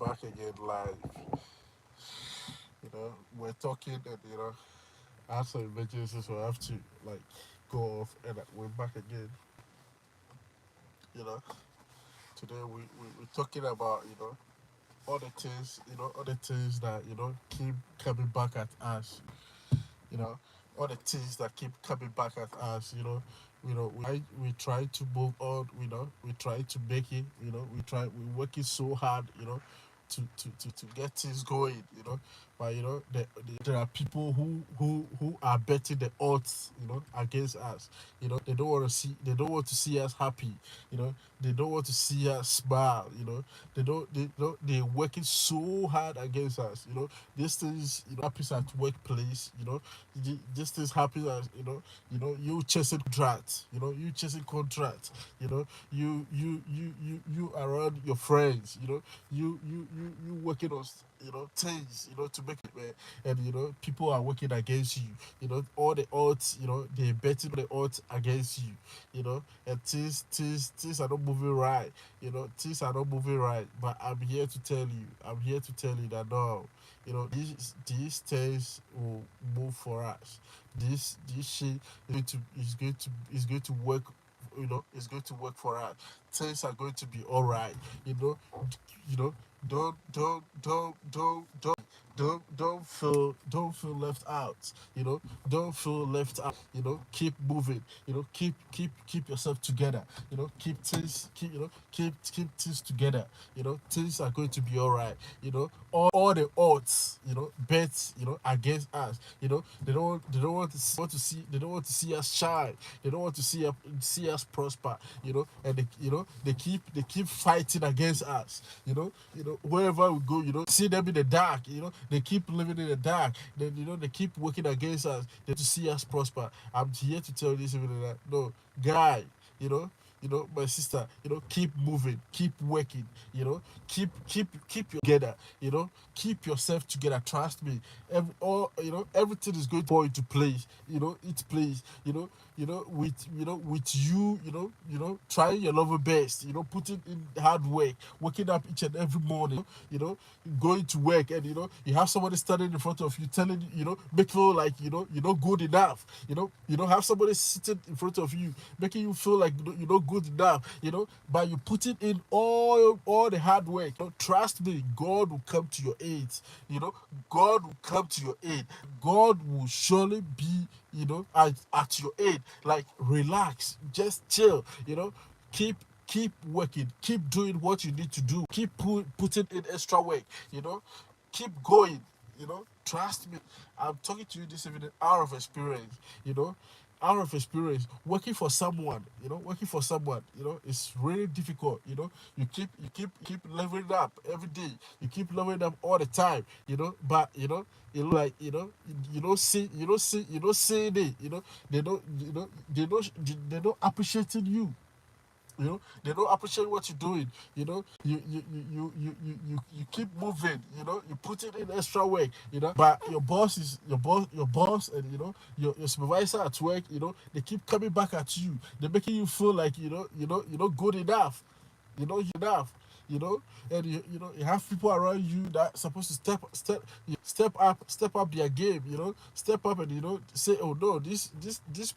back again live. We're talking, and I have some emergencies, so I have to like go off, and we're back again. You know, today we're talking about all the things, all the things that keep coming back at us. You know, all the things that keep coming back at us. We try to move on. We try to make it. We're working so hard. To get things going. But there are people who are betting the odds. Against us. They don't want to see us happy. They don't want to see us smile. They're working so hard against us. These things happens at workplace. These things happen as you chasing contracts. You chasing contracts. You around your friends. You working on things to make it, man. And people are working against you. All the odds, they betting the odds against you. And things are not moving right. Things are not moving right. But I'm here to tell you that no, these things will move for us. This shit is going to work. Is going to work for us. Things are going to be all right. You know don't feel left out. Don't feel left out. Keep moving. Keep yourself together. Keep things together. Things are going to be all right. All the odds bets against us. They don't want to see they don't want to see us shine. They don't want to see us prosper. And they keep fighting against us. Wherever we go, see them in the dark. They keep living in the dark. They keep working against us. They to see us prosper. I'm here to tell you this evening that no, guy, you know, my sister, keep moving, keep working, keep your together, keep yourself together. Trust me, everything is going to fall into place. It plays. With you, trying your level best. Putting in hard work, waking up each and every morning. Going to work, and you have somebody standing in front of you, telling you, make you feel like you're not good enough. Have somebody sitting in front of you, making you feel like you're not good enough. But you put it in all the hard work. Trust me, God will come to your aid. God will come to your aid. God will surely be at your aid. Like, relax, just chill. Keep keep working, keep doing what you need to do, keep putting in extra work. Keep going. Trust me, I'm talking to you this evening out of experience. Out of experience, working for someone, it's really difficult. You keep leveling up every day. You keep leveling up all the time. But like you don't see it. They don't appreciating you. They don't appreciate what you're doing. You keep moving. You put it in extra work. But your boss, and your supervisor at work. They keep coming back at you. They're making you feel like you're not good enough. Enough. you know and you have people around you that are supposed to step up their game. Step up and say, oh no, this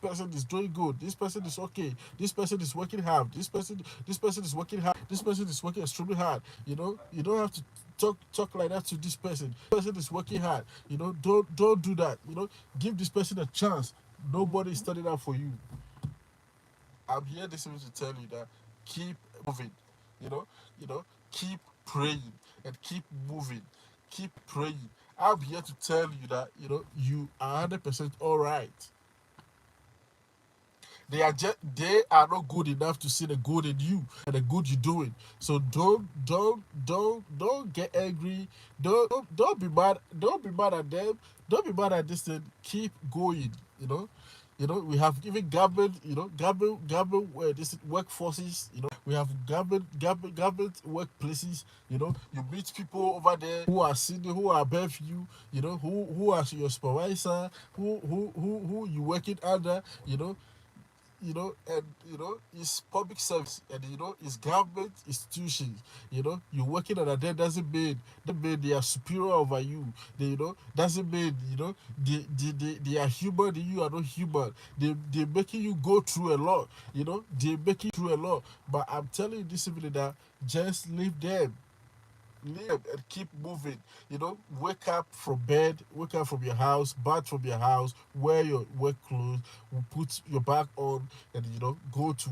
person is doing good, this person is okay, this person is working hard, this person is working hard, this person is working extremely hard. You don't have to talk like that to this person. This person is working hard. Don't do that. Give this person a chance. Nobody is standing up for you. I'm here this evening to tell you that keep moving. You know, keep praying and keep moving. Keep praying. I'm here to tell you that you are 100% all right. They are not good enough to see the good in you and the good you're doing. So don't get angry. Don't be mad. Don't be mad at them. Don't be mad at this thing. Keep going. We have even government, this workforces. We have government workplaces. You meet people over there who are senior, who are above you. Who are your supervisor, who you working under. and it's public service, and it's government institutions. You're working on a day doesn't mean they are superior over you. Doesn't mean they are human and you are not human. They're making you go through a lot. They're making you through a lot. But I'm telling you this evening that just leave them, live and keep moving. Wake up from bed, wake up from your house, bath from your house, wear your work clothes, put your bag on, and go to.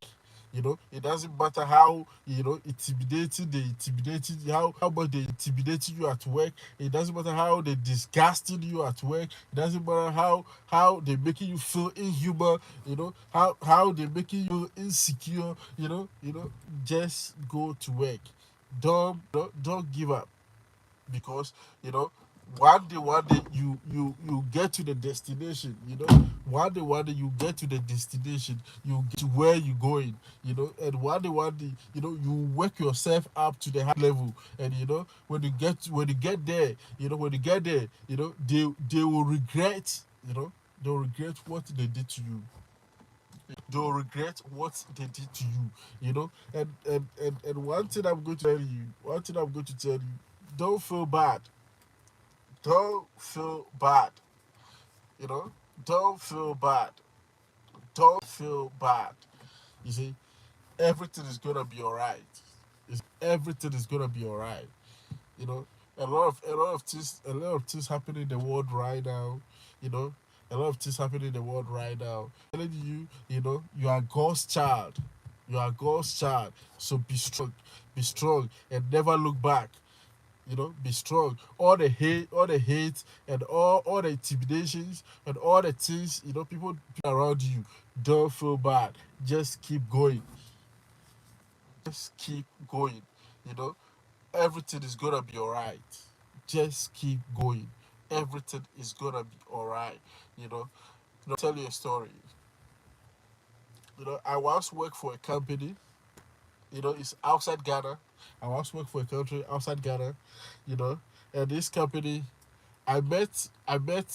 It doesn't matter how intimidating they intimidating how much they intimidating you at work. It doesn't matter how they disgusting you at work. It doesn't matter how they making you feel inhuman. How they making you insecure. Just go to work. Don't give up, because one day you get to the destination. One day you get to the destination, you get to where you're going. And one day you work yourself up to the high level. And when you get there, they will regret. They'll regret what they did to you. They'll regret what they did to you. And one thing I'm going to tell you, don't feel bad. Don't feel bad. You know, don't feel bad. Don't feel bad. You see, everything is gonna be alright. Everything is gonna be alright. You know, a lot of things happening in the world right now. You know, a lot of things happening in the world right now. I'm telling you, you are God's child. You are God's child. So be strong, and never look back. Be strong. All the hate and all the intimidations and all the things, people around you, don't feel bad. Just keep going. Just keep going. You know, everything is gonna be alright. Just keep going. Everything is gonna be alright. You know, tell you a story. I once worked for a company. It's outside Ghana. I once worked for a country outside Ghana. You know, and this company, I met a guy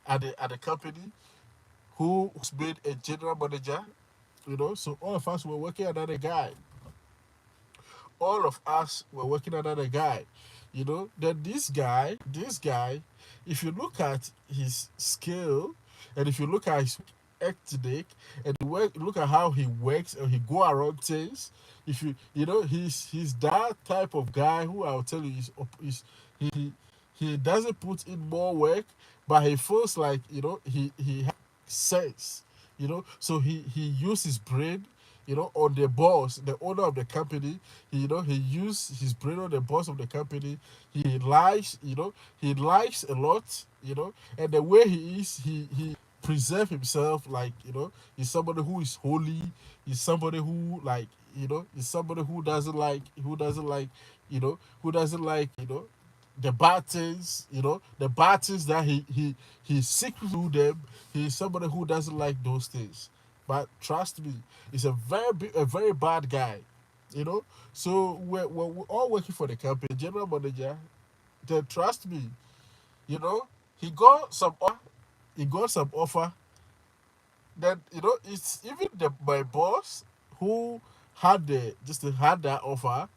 at the company who was made a general manager. So all of us were working under the guy. All of us were working under the guy. Then this guy, if you look at his skill, and if you look at his ethic, and look at how he works and he go around things. If he's that type of guy who I'll tell you is he doesn't put in more work, but he feels like he has sense. So he uses his brain, on the boss, the owner of the company. He used his brain on the boss of the company. He likes a lot. And the way he is, he preserve himself, like, he's somebody who is holy. He's somebody who, like, is somebody who doesn't like the bad things. The bad things that he secretly do them. He's somebody who doesn't like those things. But trust me, he's a very bad guy. So we're all working for the company. General manager, then trust me, you know he got some offer. Then it's even my boss who had that offer.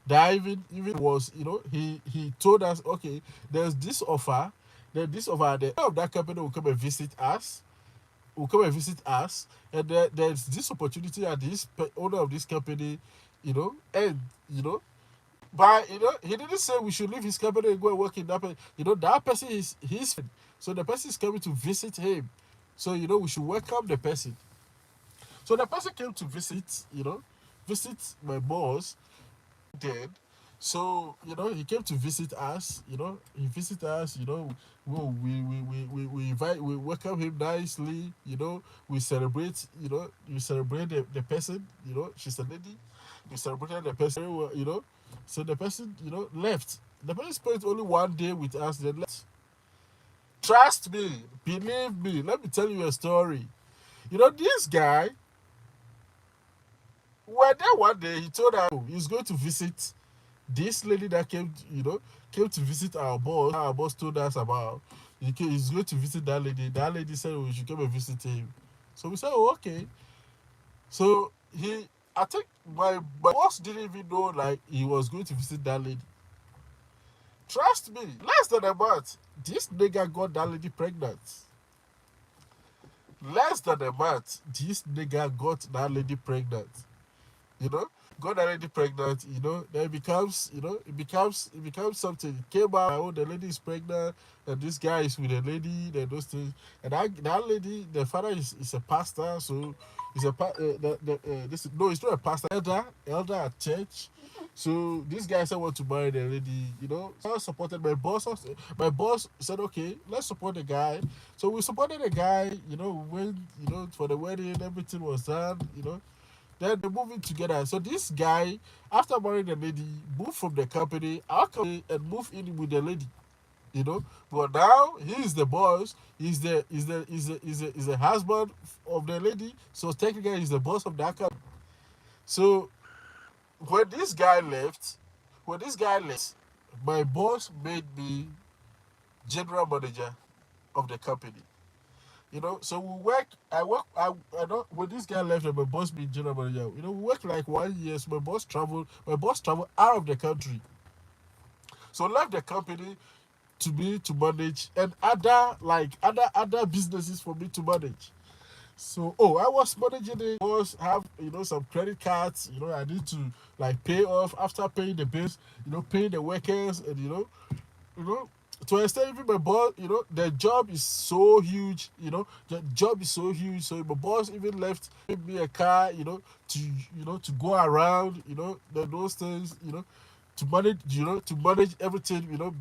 That even was, he told us, okay, there's this offer. Then this offer, the owner of that company will come and visit us. And there's this opportunity at this owner of this company. And but he didn't say we should leave his company and go and work in that person. That person is his friend. So the person is coming to visit him. So we should welcome the person. So the person came to visit my boss. Then, so he came to visit us. He visited us. We welcome him nicely. We celebrate. We celebrate the person. She's a lady. We celebrated the person very well. So the person left. The person spent only one day with us, then left. Trust me, believe me. Let me tell you a story. This guy, well, there one day he told her he's going to visit this lady that came to visit our boss. Our boss told us about. He's going to visit that lady. That lady said, "Oh, we should come and visit him." So we said, "Oh, okay." So I think my boss didn't even know like he was going to visit that lady. Trust me, less than a month, this nigga got that lady pregnant. Less than a month, this nigga got that lady pregnant. You know, got that lady pregnant. Then it becomes something. It came out, oh, the lady is pregnant, and this guy is with a lady. Then those things, and that lady, the father is a pastor, so he's a this no, he's not a pastor, elder at church. So this guy said want to marry the lady. So I supported my boss. My boss said, okay, let's support the guy. So we supported the guy. When for the wedding, everything was done. Then they moving together. So this guy, after marrying the lady, moved from the company, our company, and moved in with the lady. You know, but now he's the boss. He's the husband of the lady. So technically, he's the boss of that company. So when this guy left, my boss made me general manager of the company. So we work. I work. I don't. When this guy left, and my boss being general manager. We worked like 1 year. So my boss traveled. My boss traveled out of the country. So left the company to me to manage, and other businesses for me to manage. So I was managing it. Was have some credit cards. I need to like pay off after paying the bills. Paying the workers, and you know, to extend even my boss, the job is so huge, the job is so huge. So my boss even left me a car, to go around, those things, to manage everything,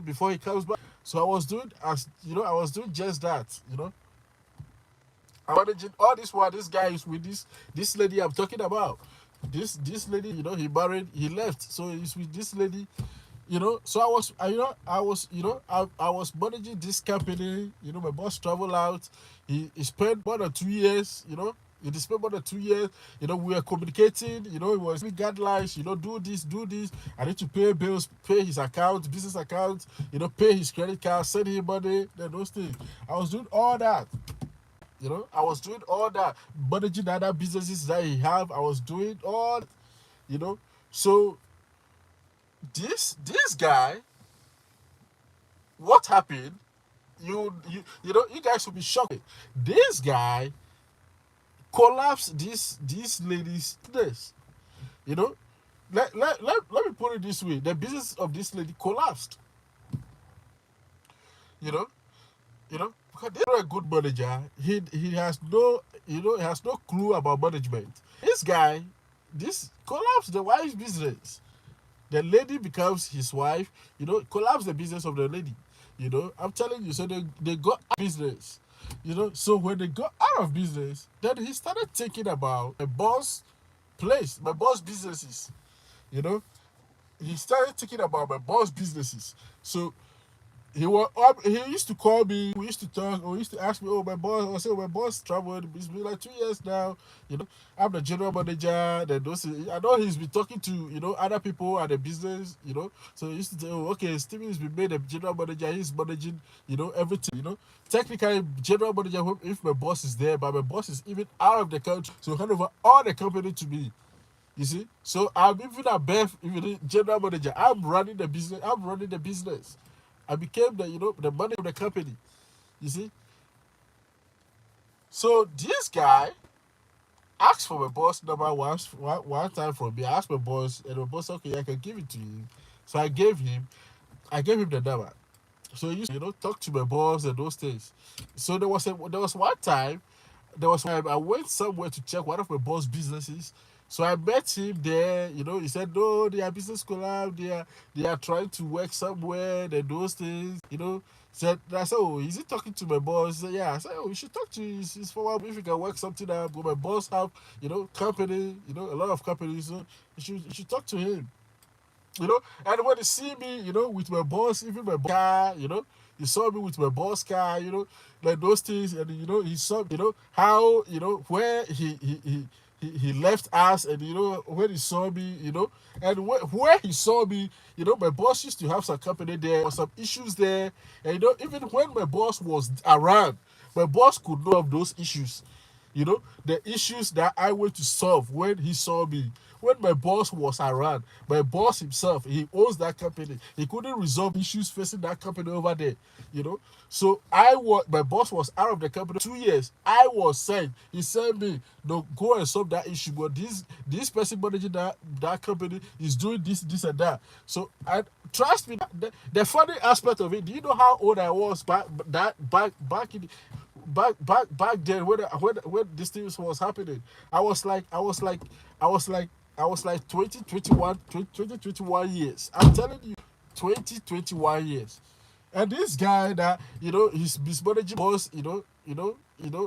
before he comes back. So I was doing just that, I'm managing all this while this guy is with this lady I'm talking about. This lady, he married, he left, so he's with this lady. So I was managing this company. My boss traveled out. He spent more than 2 years. He spent more than 2 years. We were communicating. It was guidelines. Do this, do this. I need to pay bills, pay his account, business account. Pay his credit card, send him money. Then those things. I was doing all that. I was doing all that, managing the other businesses that he have. I was doing all. You know. So this guy, what happened? You guys will be shocked. This guy collapsed this lady's business. You know, let me put it this way: the business of this lady collapsed. You know, because they're not a good manager. He has no clue about management. This guy, this collapsed the wife's business. The lady becomes his wife. Collapse the business of the lady. I'm telling you. So they got out of business. So when they got out of business, then he started thinking about my boss place, my boss businesses. You know, he started thinking about my boss businesses. So he used to call me. We used to talk. Or he used to ask me, "Oh, my boss." I said, "My boss traveled. It's been like 2 years now. I'm the general manager." Then I know he's been talking to other people at the business. So he used to say, "Oh, okay, Steven has been made a general manager. He's managing everything. Technically, general manager if my boss is there, but my boss is even out of the country. So hand over all the company to me." You see, so I'm even above even general manager. I'm running the business. I became the manager of the company. You see, so this guy asked for my boss number one time from me. I asked my boss, and my boss said, okay, I can give it to you. So I gave him the number. So he used to, talk to my boss and those things. So there was one time I went somewhere to check one of my boss' businesses. So I met him there. He said, no, they are business collab. They are trying to work somewhere. They those things. Said I said, oh, is he talking to my boss? He said, yeah. I said, oh, you should talk to his former if you can work something out. But my boss have company. A lot of companies. So you should talk to him. And when he see me, with my boss, even my boss car, he saw me with my boss car, like those things, and he saw, how, where he left us, and when he saw me, and where he saw me, my boss used to have some company there, or some issues there, and even when my boss was around, my boss could know of those issues, the issues that I went to solve when he saw me. When my boss was around, my boss himself, he owns that company. He couldn't resolve issues facing that company over there, you know. So my boss was out of the company 2 years. I was sent. He sent me, no, go and solve that issue. But this person managing that company is doing this and that. So I trust me. The funny aspect of it. Do you know how old I was back then when this thing was happening? I was like I was like I was like I was like 20 21 years. I'm telling you, 20 21 years. And this guy that he's managing boss,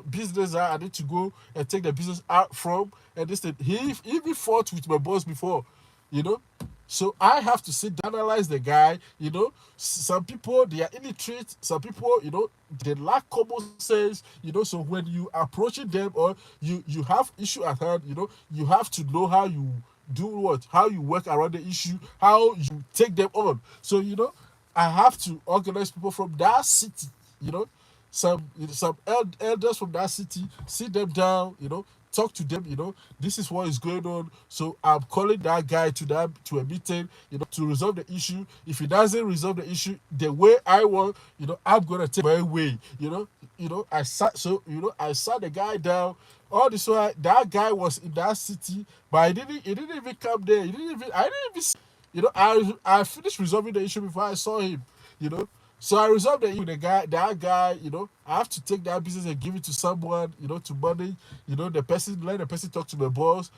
business that I need to go and take the business out from, and this thing. He even fought with my boss before, you know. So I have to sit down, analyze the guy. Some people, they are illiterate. Some people, they lack common sense. So when you approaching them, or you have issue at hand, you have to know how you do what, how you work around the issue, how you take them on. So I have to organize people from that city. Some elders from that city, sit them down, talk to them. This is what is going on. So I'm calling that guy to a meeting, to resolve the issue. If he doesn't resolve the issue the way I want, I'm gonna take my way. I sat the guy down. All this while that guy was in that city, but he didn't even come there. I didn't even see, I finished resolving the issue before I saw him, you know. So I resolved the issue with the guy, that guy, I have to take that business and give it to someone, to manage, let the person talk to my boss,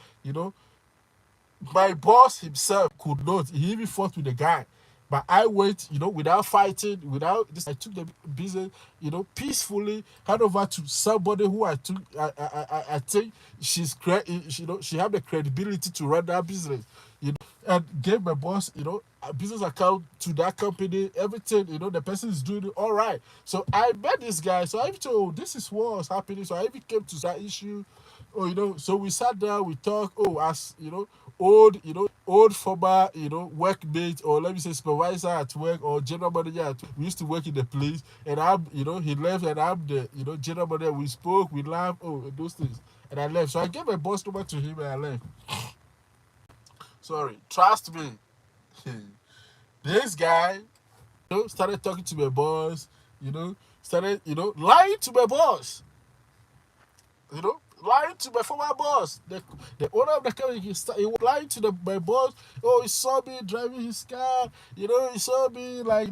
my boss himself could not. He even fought with the guy. But I went, without fighting, without this. I took the business, peacefully, hand over to somebody who I think she had the credibility to run that business, and gave my boss, a business account to that company, everything, the person is doing it all right. So I met this guy. So I even told, this is what was happening. So I even came to that issue. Oh, so we sat down, we talked. Oh, as old former, workmate, or let me say supervisor at work, or general manager we used to work in the place, and he left, and I'm the, general manager. We spoke, we laughed, those things, and I left. So I gave my boss number to him, and I left. Sorry, trust me. This guy, started talking to my boss, started, lying to my boss, lying to my former boss, the owner of the company. He was lying to my boss. Oh, he saw me driving his car. He saw me like,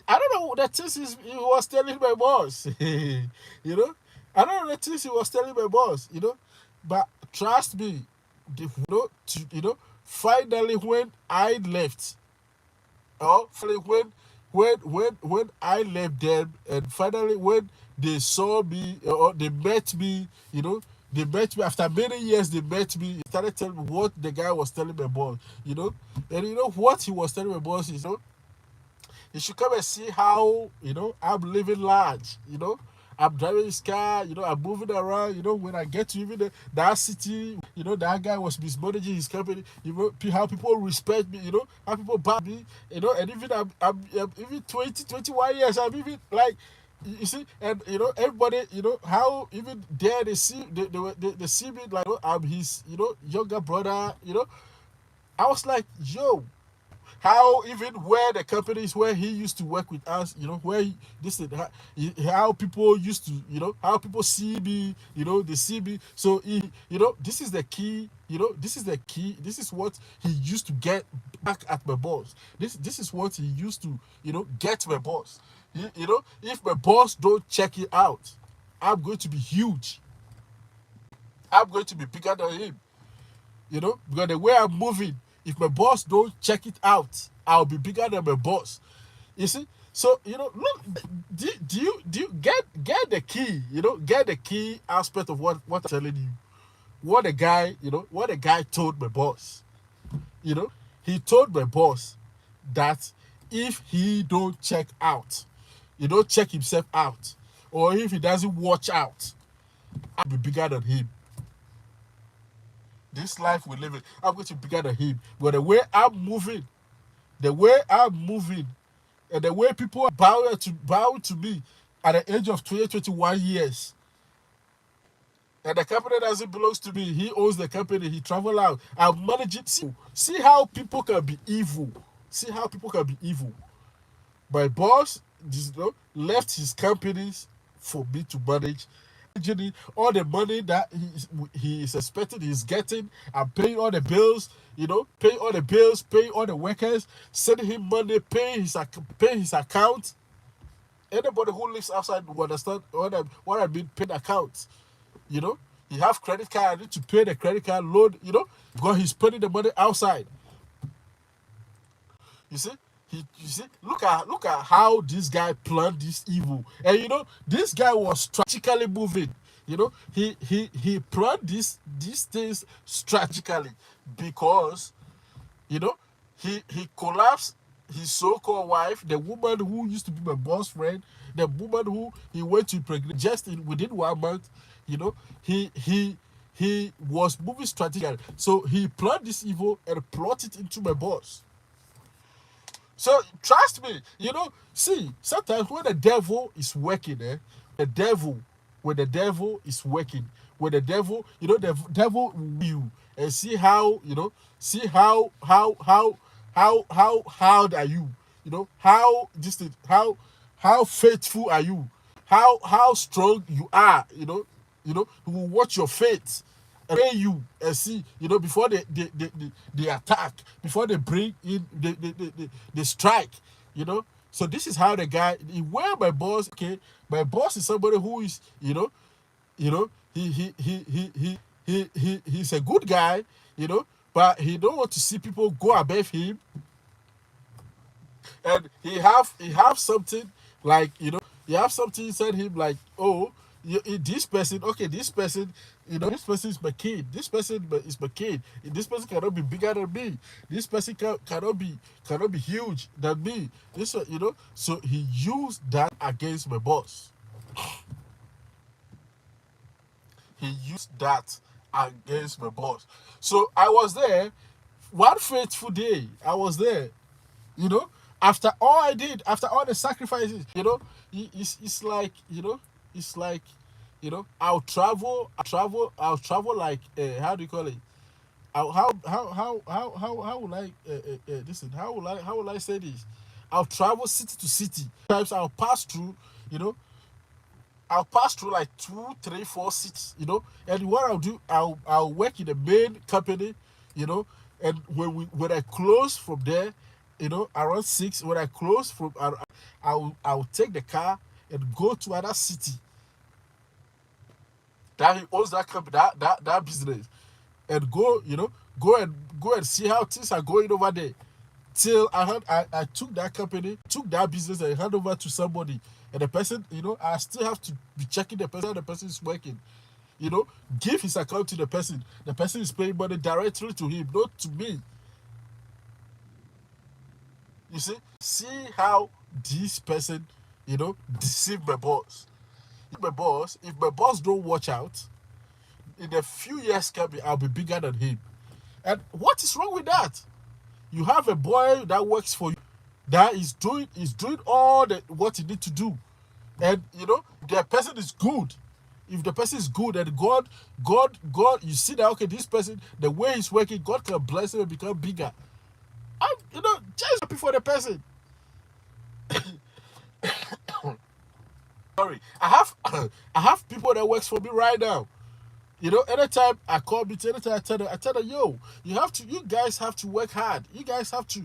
I don't know the things he was telling my boss. I don't know the things he was telling my boss. But trust me, finally when I left, or finally when I left them, and finally when they saw me, or they met me, they met me after many years. They met me, started telling me what the guy was telling my boss, and what he was telling my boss is, you should come and see how, I'm living large, I'm driving his car, I'm moving around, when I get to even that city, that guy was mismanaging his company, how people respect me, how people back me, and even I'm even 21 years, I'm even like, you see, and everybody, how even there they see, they see me like, I'm his, younger brother, I was like, yo, how even where the companies where he used to work with us, where how people used to, how people see me, they see me. So this is the key. This is the key. This is what he used to get back at my boss. This is what he used to, get my boss. If my boss don't check it out, I'm going to be huge. I'm going to be bigger than him. Because the way I'm moving, if my boss don't check it out, I'll be bigger than my boss. You see? So, look, do you get the key, get the key aspect of what I'm telling you. What the guy told my boss. He told my boss that if he don't check out, he don't check himself out, or if he doesn't watch out, I'll be bigger than him. This life we live in, I'm going to be bigger than him. But the way I'm moving, and the way people are bow to me at the age of 20, 21 years, and the company doesn't belong to me. He owns the company. He travel out. I'm managing. See how people can be evil. See how people can be evil. My boss, left his companies for me to manage. All the money that he is expecting, he's getting. I'm paying all the bills. Paying all the bills, paying all the workers, sending him money, paying his account. Anybody who lives outside will understand what I mean. Paying accounts. You know, he have credit card. I need to pay the credit card loan. Because he's spending the money outside. You see, look at how this guy planned this evil, and this guy was strategically moving. He planned these things strategically because he collapsed his so-called wife, the woman who used to be my boss friend, the woman who he went to impregnate just within 1 month. He was moving strategically, so he planned this evil and plotted it into my boss. So trust me, see, sometimes when the devil is working, when the devil is working, when the devil, the devil will you and see how, see how hard are you, how distant, how faithful are you, how strong you are, who will watch your faith and pray you and see, before they attack, before they bring in they strike, So this is how the guy, where my boss, okay, my boss is somebody who is, he's a good guy, but he don't want to see people go above him. And he have something like, he have something inside him like, oh, this person, okay, this person is my kid. This person is my kid. This person cannot be bigger than me. This person cannot be huge than me. This, so he used that against my boss. He used that against my boss. So I was there one faithful day. I was there, after all I did, after all the sacrifices, it's like, it's like, I'll travel like, how do you call it? How will I listen? How will I say this? I'll travel city to city. Sometimes I'll pass through like 2, 3, 4 cities. And what I'll do, I'll work in the main company, and when I close from there, around 6, when I close from, I'll take the car and go to another city that he owns, that company, that business, and go, go and see how things are going over there. Till I took that company, took that business, and hand over to somebody, and the person, I still have to be checking the person, how the person is working. Give his account to the person. The person is paying money directly to him, not to me. You see how this person, deceived my boss. If my boss don't watch out, in a few years coming, I'll be bigger than him. And what is wrong with that? You have a boy that works for you, that is doing all what he need to do, and the person is good. If the person is good, and God, you see that, okay, this person, the way he's working, God can bless him and become bigger. I'm, just happy for the person. Sorry, I have people that works for me right now. Anytime I call me, anytime I tell them, yo, you guys have to work hard. You guys have to,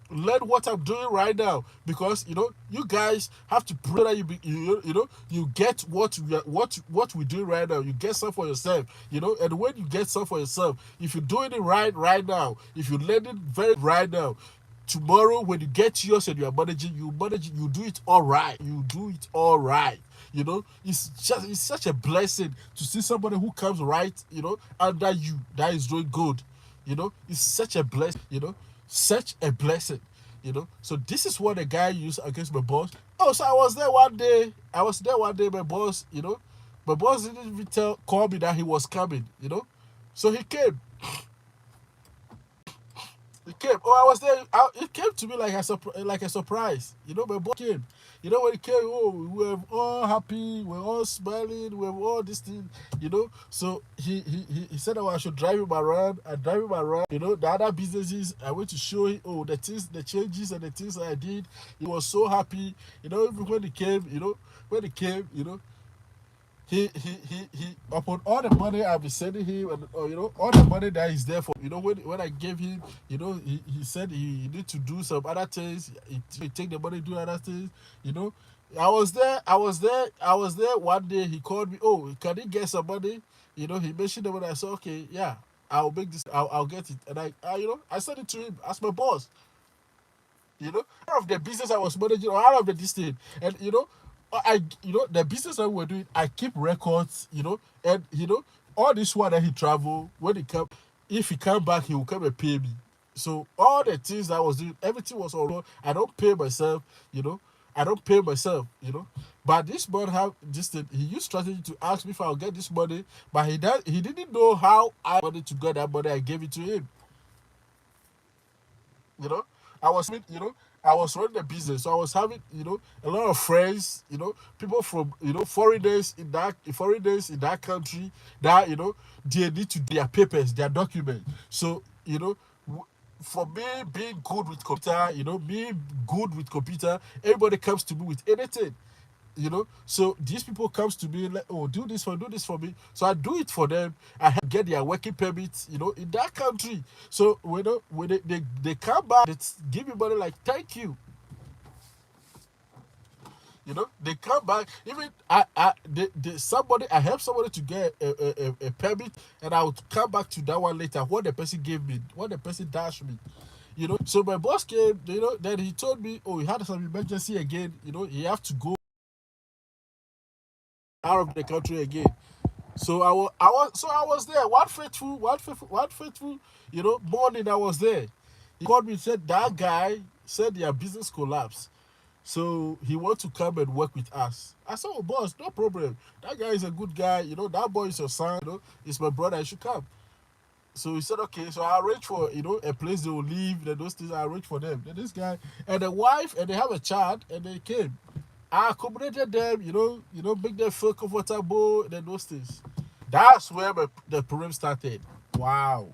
learn what I'm doing right now, because you guys have to pray that you get what we do right now. You get some for yourself, and when you get some for yourself, if you're doing it right now, if you learn it very right now, tomorrow when you get yours and you are managing, you do it all right. You do it all right. It's such a blessing to see somebody who comes right, under you, that is doing good. It's such a blessing, such a blessing, So this is what the guy used against my boss. Oh, so I was there one day, my boss, my boss didn't even call me that he was coming, So he came. Oh, I was there. It came to me like like a surprise. You know, my boy came. You know, when he came, oh, we were all happy, we were all smiling, we were all this thing, you know. So he said, oh, I should drive him around. I drive him around. You know, the other businesses, I went to show him, oh, the things, the changes and the things I did. He was so happy. You know, even when he came, when he came, he upon all the money I've been sending him, and all the money that he's there for, when I gave him, he said he need to do some other things. He take the money, do other things, you know. I was there one day. He called me, oh, can he get some money? He mentioned the money. I said, okay, yeah, I'll make this, I'll get it. And I sent it to him as my boss. Out of the business I was managing, or out of the this thing. And the business that we were doing, I keep records, and all this one that he travel, when he come, if he come back, he will come and pay me. So all the things I was doing, everything was all wrong. I don't pay myself, you know. I don't pay myself, But this man have this thing. He used strategy to ask me if I'll get this money, but he didn't know how I wanted to get that money. I gave it to him. you know I was I was running a business, so I was having a lot of friends, people from foreigners in that country that they need to their papers, their documents. So for me being good with computer, everybody comes to me with anything. So these people comes to me like, oh, do this for me. So I do it for them. I help get their working permits, in that country. So when they come back, they give me money like thank you. They come back. Even somebody, I help somebody to get a permit, and I would come back to that one later, what the person gave me, what the person dashed me. So my boss came, then he told me, oh, he had some emergency again, he have to go out of the country again. So I was there. One faithful, morning I was there. He called me and said that guy said their business collapsed. So he wants to come and work with us. I said, oh boss, no problem. That guy is a good guy. That boy is your son. It's my brother. I should come. So he said, okay. So I arranged for a place they will live. Then those things I arranged for them. Then this guy and the wife, and they have a child, and they came. I accommodated them, make them feel comfortable, and then those things. That's where the problem started. Wow.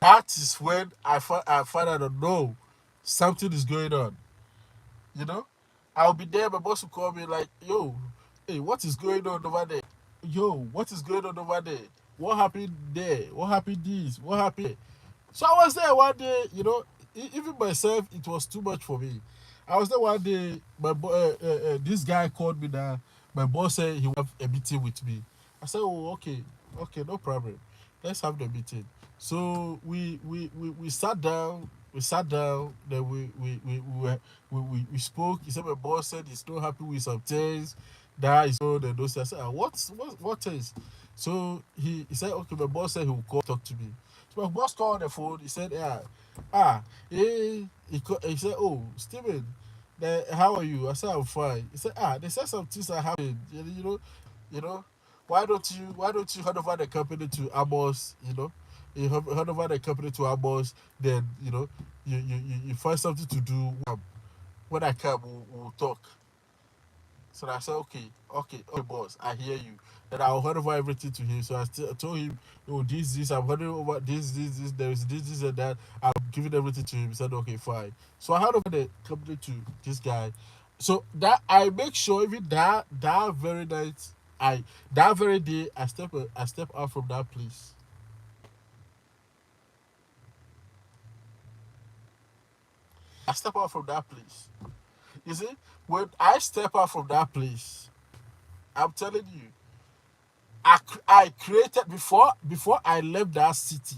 That is when I found out, no, something is going on. You know, I'll be there. My boss will call me like, yo, hey, what is going on over there? Yo, what is going on over there? What happened there? What happened this? What happened? So I was there one day, even myself, it was too much for me. I was there one day, this guy called me that my boss said he would have a meeting with me. I said, oh, okay, okay, no problem. Let's have the meeting. So we sat down, then we spoke. He said my boss said he's not happy with some things that is old and those things. I said, what is? So he said, okay, my boss said he will call talk to me. So my boss called on the phone. He said, yeah, he said, oh, Steven, how are you? I said, I'm fine. He said, they said some things are happening. You know, why don't you hand over the company to Amos? You hand over the company to Amos, then you find something to do. When I come, we'll talk. So I said, okay, okay, okay, boss, I hear you. Then I'll hand over everything to him. So I told him, oh, this, I'm handing over this, there is this, and that. I'm giving everything to him. He said, okay, fine. So I hand over the company to this guy. So that I make sure even that very night, that very day, I step out from that place. I step out from that place. You see, when I step out from that place, I'm telling you, I created before I left that city.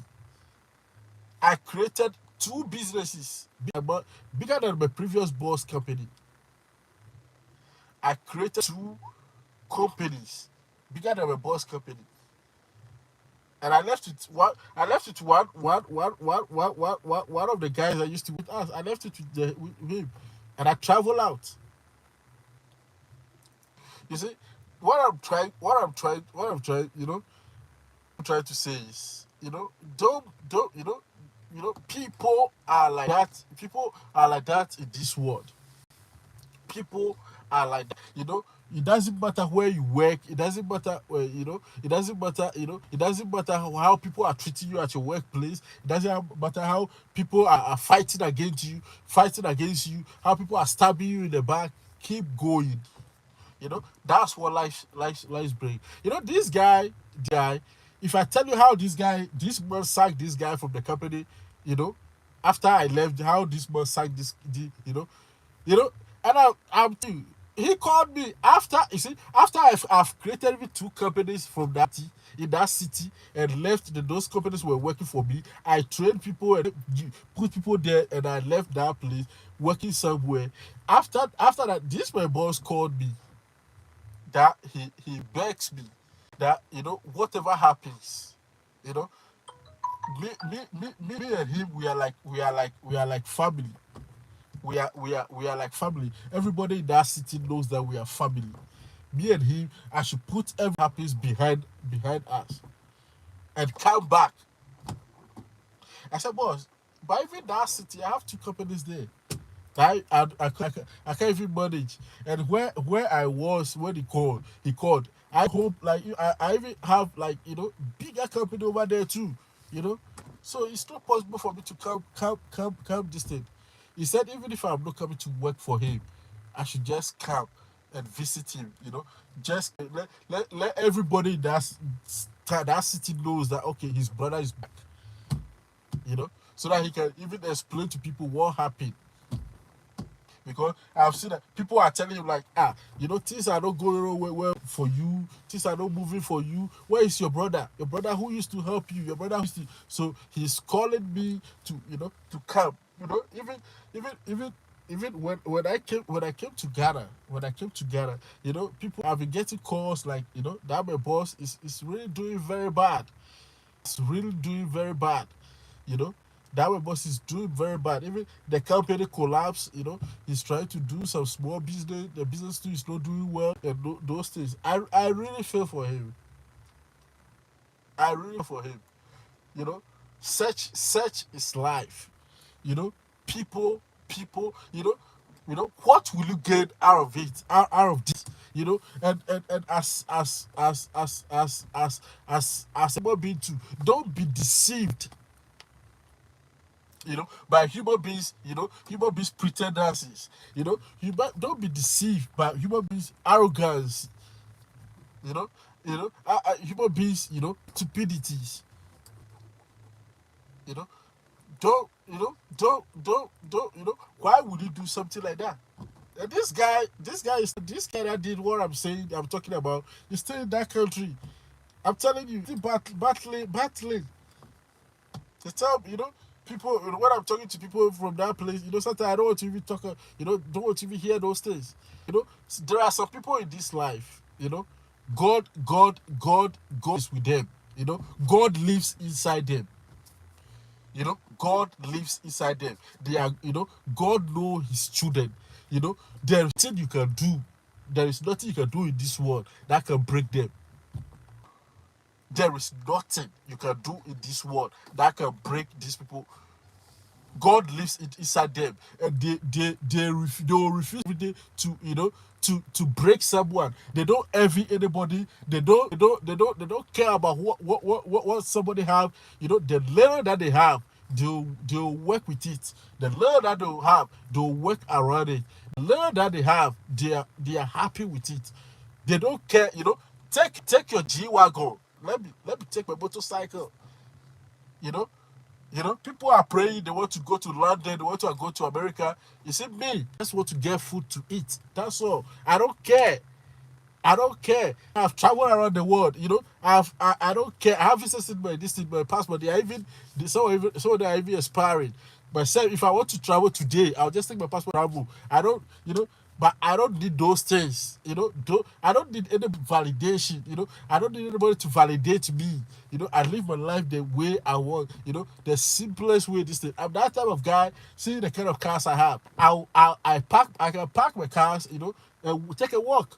I created two businesses bigger than my previous boss company. I created two companies bigger than my boss company, and I left it one. I left it to one of the guys that used to with us. I left it with him, and I travel out. You see, what I'm trying, trying to say is, don't, people are like that. People are like that in this world. People are like that. It doesn't matter where you work. It doesn't matter where, it doesn't matter, it doesn't matter how people are treating you at your workplace. It doesn't matter how people are fighting against you, how people are stabbing you in the back. Keep going. That's what life bring. This guy, if I tell you how this man sacked this guy from the company, you know, after I left, how this man sacked you know, and I'm telling you, he called me after, you see, after I've created even two companies from that in that city and left those companies were working for me. I trained people and put people there, and I left that place working somewhere. After that, this my boss called me, that he begs me that, whatever happens, you know me and him, we are like family. We are like family. Everybody in that city knows that we are family. Me and him, I should put every happens behind us and come back. I said, boss, but even that city, I have two companies there. I can't even manage. And where I was when he called. I hope, like, I even have, like, bigger company over there too. You know, so it's not possible for me to come this thing. He said even if I'm not coming to work for him, I should just come and visit him. Just let everybody that city knows that, okay, his brother is back. So that he can even explain to people what happened, because I've seen that people are telling him, like, things are not going well for you, things are not moving for you. Where is your brother? Your brother who used to help you, your brother who used to. So he's calling me to come. Even when I came to Ghana, people have been getting calls, like, that my boss is really doing very bad. It's really doing very bad. You know, that way boss is doing very bad. Even the company collapse. He's trying to do some small business. The business too is not doing well, and those things. I really feel for him. I really feel for him. You know, such is life. You know, people. What will you get out of it? Out of this? And as a human being too, don't be deceived, by human beings, human beings pretendances. Don't be deceived by human beings arrogance. Human beings, stupidities. You know, don't. Why would you do something like that? And this guy that did what I'm talking about, is still in that country. I'm telling you, still battling. They tell, people, when I'm talking to people from that place, sometimes I don't want to even talk, don't want to even hear those things. There are some people in this life, God is with them. God lives inside them. God lives inside them. They are, God know his children. There is nothing you can do. There is nothing you can do in this world that can break them. There is nothing you can do in this world that can break these people. God lives inside them, and they will refuse every day to to break someone. They don't envy anybody. They don't care about what somebody have. The little that they have, they'll work with it. The little that they'll have, they'll work around it. The little that they have, they are happy with it. They don't care. Take your G wagon. Let me take my motorcycle. You know, people are praying. They want to go to London. They want to go to America. You see me, I just want to get food to eat. That's all. I don't care. I don't care. I've traveled around the world. I don't care. I have visited my passport. They are even some of them are even expiring. But say if I want to travel today, I'll just take my passport and travel. I don't, but I don't need those things. I don't need any validation. I don't need anybody to validate me. I live my life the way I want. The simplest way. This thing. I'm that type of guy. See the kind of cars I have. I can park my cars. And take a walk.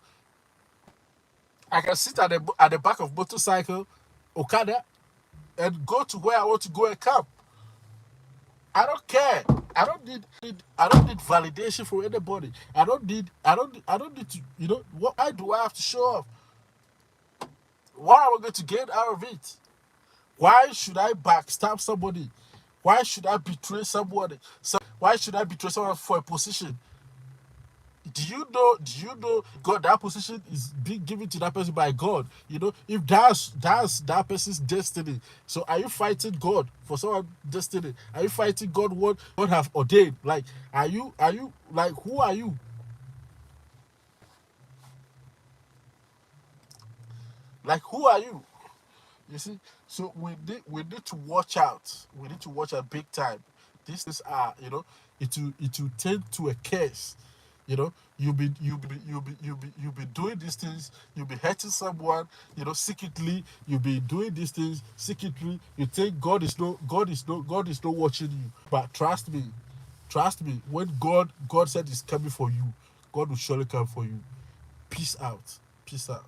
I can sit at the back of motorcycle, Okada. and go to where I want to go and come. I don't care. I don't need validation from anybody. I don't need to, why do I have to show off? What am I going to gain out of it? Why should I backstab somebody? Why should I betray somebody? Why should I betray someone for a position? Do you know God, that position is being given to that person by God? If that's that person's destiny. So are you fighting God for someone's destiny? Are you fighting God what God have ordained? Like, are you like, who are you? Like, who are you? You see? So we need to watch out. We need to watch out big time. These things are, it will tend to a curse. You'll be doing these things, you'll be hurting someone, secretly, you'll be doing these things secretly. You think God is not watching you. But trust me, when God said he's coming for you, God will surely come for you. Peace out. Peace out.